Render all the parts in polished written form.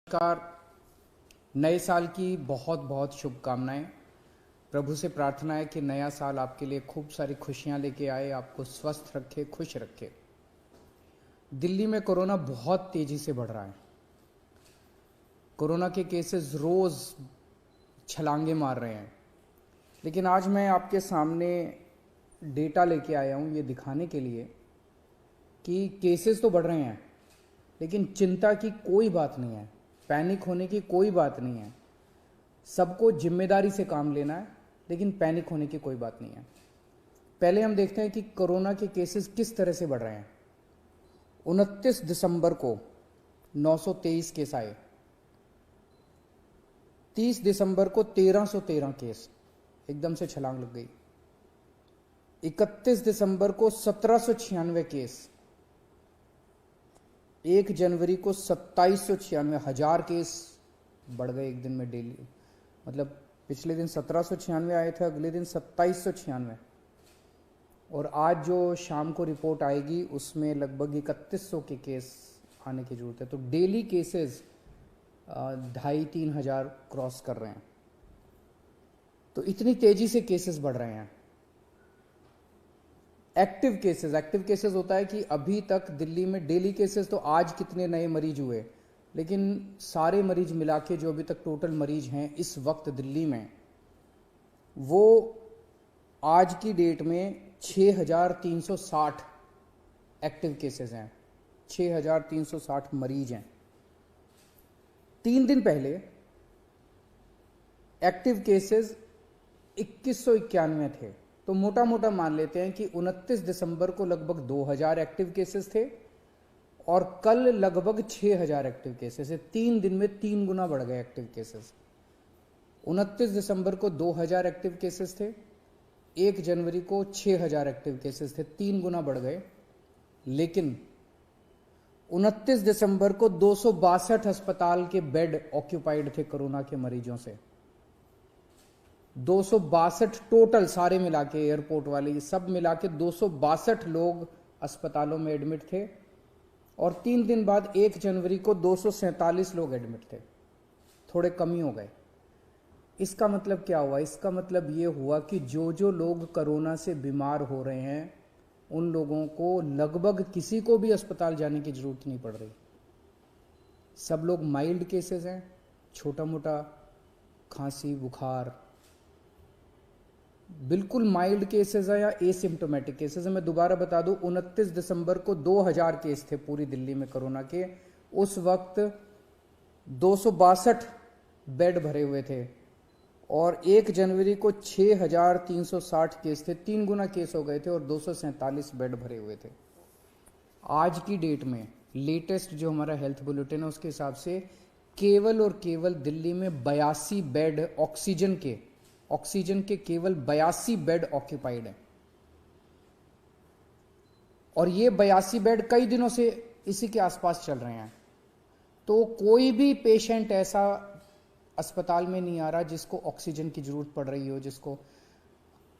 नमस्कार। नए साल की बहुत बहुत शुभकामनाएं। प्रभु से प्रार्थना है कि नया साल आपके लिए खूब सारी खुशियां लेके आए, आपको स्वस्थ रखे, खुश रखे। दिल्ली में कोरोना बहुत तेजी से बढ़ रहा है। कोरोना के केसेस रोज छलांगे मार रहे हैं। लेकिन आज मैं आपके सामने डेटा लेके आया हूं ये दिखाने के लिए कि केसेस तो बढ़ रहे हैं, लेकिन चिंता की कोई बात नहीं है, पैनिक होने की कोई बात नहीं है। सबको जिम्मेदारी से काम लेना है, लेकिन पैनिक होने की कोई बात नहीं है। पहले हम देखते हैं कि कोरोना के केसेस किस तरह से बढ़ रहे हैं। 29 दिसंबर को 923 केस आए, 30 दिसंबर को 1313 केस, एकदम से छलांग लग गई। 31 दिसंबर को 1796 केस, 1 जनवरी को 2796, 1000 केस बढ़ गए एक दिन में डेली। मतलब पिछले दिन 1796 आए थे, अगले दिन 2796, और आज जो शाम को रिपोर्ट आएगी उसमें लगभग 3100 के केस आने की जरूरत है। तो डेली केसेस 2500-3000 हजार क्रॉस कर रहे हैं। तो इतनी तेजी से केसेस बढ़ रहे हैं। एक्टिव केसेस होता है कि अभी तक दिल्ली में डेली केसेस, तो आज कितने नए मरीज हुए, लेकिन सारे मरीज मिला के जो अभी तक टोटल मरीज हैं इस वक्त दिल्ली में, वो आज की डेट में 6360 एक्टिव केसेस हैं, 6360 मरीज हैं। 3 दिन पहले एक्टिव केसेस 2191 थे। तो मोटा मोटा मान लेते हैं कि 29 दिसंबर को लगभग 2000 एक्टिव केसेस थे और कल लगभग 6000 एक्टिव केसेस है। 3 दिन में 3 गुना बढ़ गए एक्टिव केसेस। 29 दिसंबर को 2000 एक्टिव केसेस थे, 1 जनवरी को 6000 एक्टिव केसेस थे, 3 गुना बढ़ गए। लेकिन 29 दिसंबर को 262 अस्पताल के बेड ऑक्यूपाइड थे कोरोना के मरीजों से। 262 टोटल, सारे मिला के, एयरपोर्ट वाले सब मिला के 262 लोग अस्पतालों में एडमिट थे। और 3 दिन बाद 1 जनवरी को 247 लोग एडमिट थे, थोड़े कम ही हो गए। इसका मतलब क्या हुआ? इसका मतलब ये हुआ कि जो जो लोग कोरोना से बीमार हो रहे हैं उन लोगों को लगभग किसी को भी अस्पताल जाने की जरूरत नहीं पड़ रही। सब लोग माइल्ड केसेस हैं, छोटा मोटा खांसी बुखार, बिल्कुल माइल्ड केसेस है या एसिम्टोमेटिक केसेस है। मैं दोबारा बता दूं, 29 दिसंबर को 2000 केस थे पूरी दिल्ली में कोरोना के। उस वक्त 262 बेड भरे हुए थे और 1 जनवरी को 6360 केस थे, 3 गुना केस हो गए थे और 247 बेड भरे हुए थे। आज की डेट में लेटेस्ट जो हमारा हेल्थ बुलेटिन है उसके हिसाब से केवल और केवल दिल्ली में 82 बेड ऑक्सीजन के केवल 82 बेड ऑक्यूपाइड है। और ये 82 बेड कई दिनों से इसी के आसपास चल रहे हैं। तो कोई भी पेशेंट ऐसा अस्पताल में नहीं आ रहा जिसको ऑक्सीजन की जरूरत पड़ रही हो। जिसको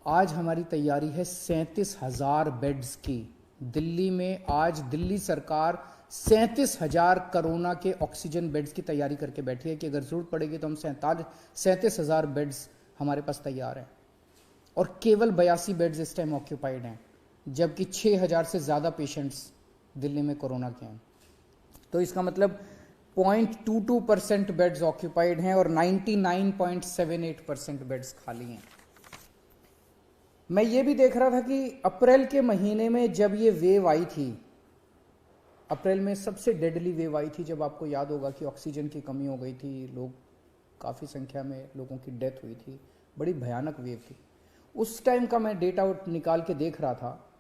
आज हमारी तैयारी है 37,000 बेड्स की। दिल्ली में आज दिल्ली सरकार 37,000 कोरोना के ऑक्सीजन बेड्स की तैयारी करके बैठी है कि अगर जरूरत पड़ेगी तो हम 37,000 बेड्स हमारे पास तैयार हैं। और केवल 82 बेड्स इस टाइम ऑक्यूपाइड हैं, जबकि 6000 से ज़्यादा पेशेंट्स दिल्ली में कोरोना के हैं। तो इसका मतलब 0.22% बेड्स ऑक्यूपाइड हैं और 99.78% बेड्स खाली हैं। मैं ये भी देख रहा था कि अप्रैल के महीने में जब ये वेव आई थी, अप्रैल में सबसे डेडली वेव आई थी, जब आपको याद होगा कि ऑक्सीजन की कमी हो गई थी, लोग काफ़ी संख्या में लोगों की डेथ हुई थी, बड़ी भयानक वेव थी। उस टाइम का मैं डेटा निकाल के देख रहा था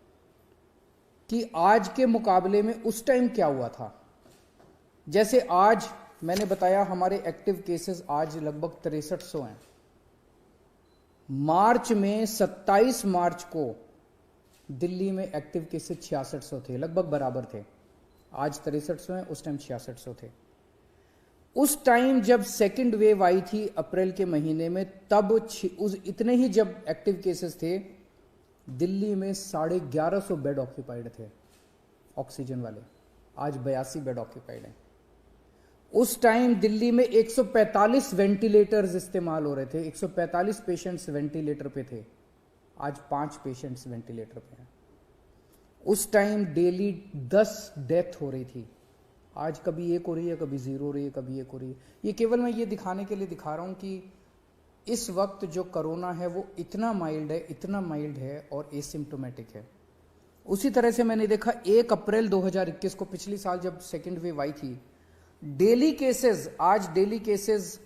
कि आज के मुकाबले में उस टाइम क्या हुआ था। जैसे आज मैंने बताया हमारे एक्टिव केसेस आज लगभग 6300 हैं। मार्च में 27 मार्च को दिल्ली में एक्टिव केसेस 6600 थे, लगभग बराबर थे। आज 6300 हैं, उस टाइम 6600 थे। उस टाइम जब सेकंड वेव आई थी अप्रैल के महीने में, तब इतने ही जब एक्टिव केसेस थे, दिल्ली में 1150 बेड ऑक्यूपाइड थे ऑक्सीजन वाले। आज 82 बेड ऑक्यूपाइड हैं। उस टाइम दिल्ली में 145 वेंटिलेटर्स इस्तेमाल हो रहे थे, 145 पेशेंट्स वेंटिलेटर पे थे, आज 5 पेशेंट्स वेंटिलेटर पे हैं। उस टाइम डेली 10 डेथ हो रही थी, आज कभी 1 हो रही है, कभी 0 हो रही है, कभी 1 हो रही है। ये केवल मैं ये दिखाने के लिए दिखा रहा हूं कि इस वक्त जो कोरोना है वो इतना माइल्ड है, इतना माइल्ड है और एसिम्प्टोमेटिक है। उसी तरह से मैंने देखा 1 अप्रैल 2021 को, पिछली साल जब सेकेंड वेव आई थी, डेली केसेस, आज डेली केसेस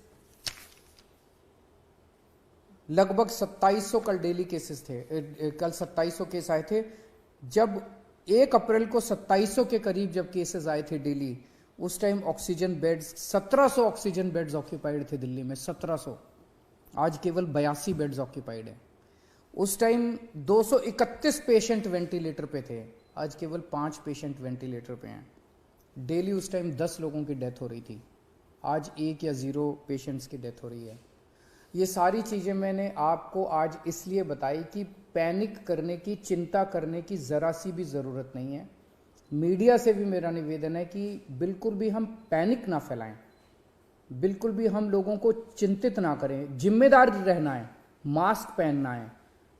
लगभग 2700, कल डेली केसेस थे, कल 2700 केस आए थे। जब 1 अप्रैल को 2700 के करीब जब केसेस आए थे डेली, उस time oxygen beds 1700 oxygen beds occupied थे दिल्ली में, 1700। आज केवल 82 बेड्स ऑक्यूपाइड है। उस टाइम 231 पेशेंट वेंटिलेटर पे थे, आज केवल 5 पेशेंट वेंटिलेटर पे हैं। डेली उस टाइम 10 लोगों की डेथ हो रही थी, आज 1 या 0 पेशेंट्स की डेथ हो रही है। ये सारी चीज़ें मैंने आपको आज इसलिए बताई कि पैनिक करने की, चिंता करने की ज़रा सी भी ज़रूरत नहीं है। मीडिया से भी मेरा निवेदन है कि बिल्कुल भी हम पैनिक ना फैलाएं, बिल्कुल भी हम लोगों को चिंतित ना करें। जिम्मेदार रहना है, मास्क पहनना है,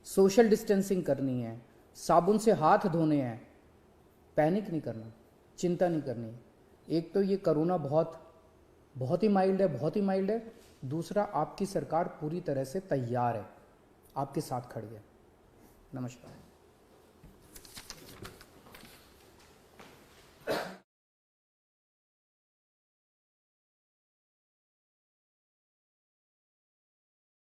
सोशल डिस्टेंसिंग करनी है, साबुन से हाथ धोने हैं, पैनिक नहीं करना, चिंता नहीं करनी। एक तो ये कोरोना बहुत ही माइल्ड है, बहुत ही माइल्ड है। दूसरा, आपकी सरकार पूरी तरह से तैयार है, आपके साथ खड़ी है। नमस्कार।